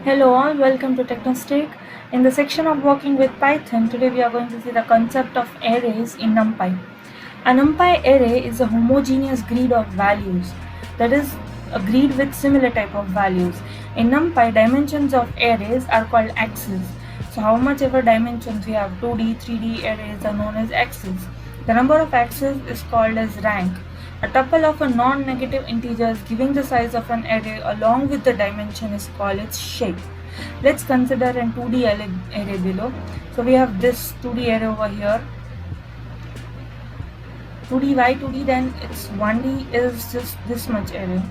Hello all, welcome to Technostick. In the section of working with Python, today we are going to see the concept of arrays in NumPy. A NumPy array is a homogeneous grid of values, that is, a grid with similar type of values. In NumPy, dimensions of arrays are called axes. So how much ever dimensions we have, 2D, 3D arrays are known as axes. The number of axes is called as rank. A tuple of a non-negative integers giving the size of an array along with the dimension is called its shape. Let's consider a 2D array below. So we have this 2D array over here. 2D, why 2D? Then it's 1D is just this much array.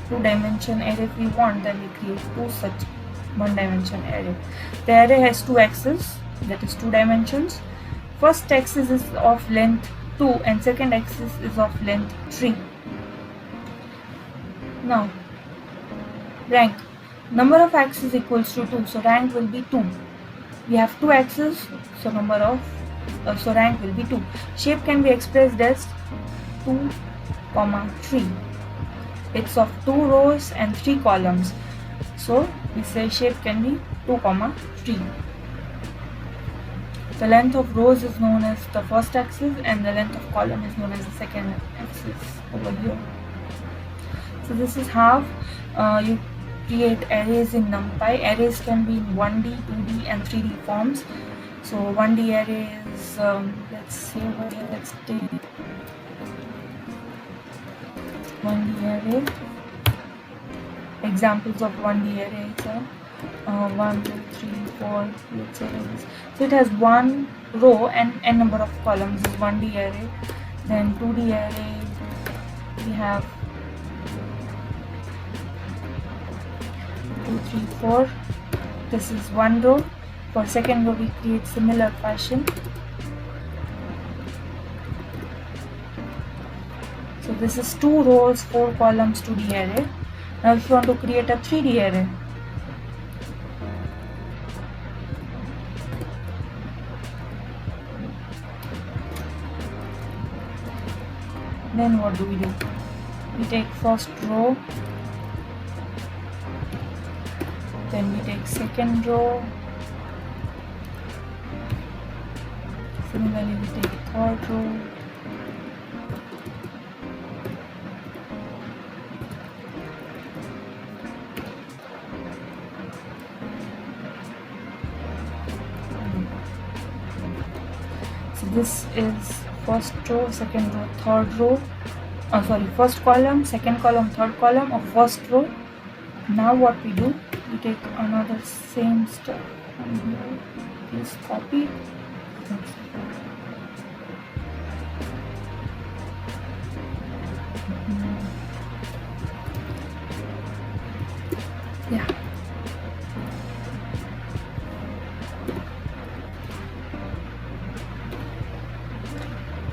2-dimension array if we want, then we create two such 1-dimension array. The array has two axes, that is 2 dimensions. First axis is of length 2 and second axis is of length 3. Now, rank. Number of axes equals to 2, so rank will be 2. We have 2 axes, so rank will be 2. Shape can be expressed as 2, 3. It's of 2 rows and 3 columns. So we say shape can be 2, 3. The length of rows is known as the first axis and the length of column is known as the second axis over here. So this is how you create arrays in NumPy. Arrays can be in 1D, 2D and 3D forms. So 1D array is, let's take 1D array. Examples of 1D arrays are 1, 2, 3, 4, let's say like this. So it has one row and n number of columns is 1D array. Then 2D array, we have 2, 3, 4. This is one row. For second row we create similar fashion. So this is 2 rows, 4 columns 2D array. Now if you want to create a 3D array, then what do? We take first row, then we take second row, similarly we take third row, so this is first row, second row, third row, first column, second column, third column of first row. Now what we do, we take another same step from here, please copy. Yeah.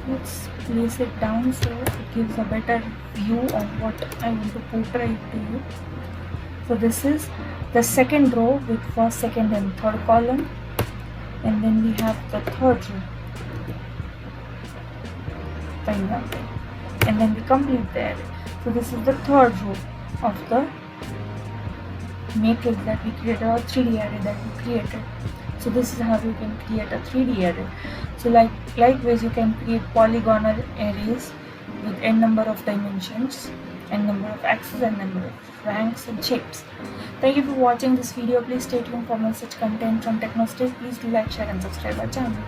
Let's place it down so it gives a better view of what I want to portray to you. So this is the second row with first, second and third column, and then we have the third row, for example, and then we complete the array. So this is the third row of the matrix that we created, or 3D array that we created. So this is how you can create a 3D array. So likewise you can create polygonal arrays with n number of dimensions, n number of axes, and number of ranks and shapes. Thank you for watching this video. Please stay tuned for more such content from Technostick. Please do like, share and subscribe our channel.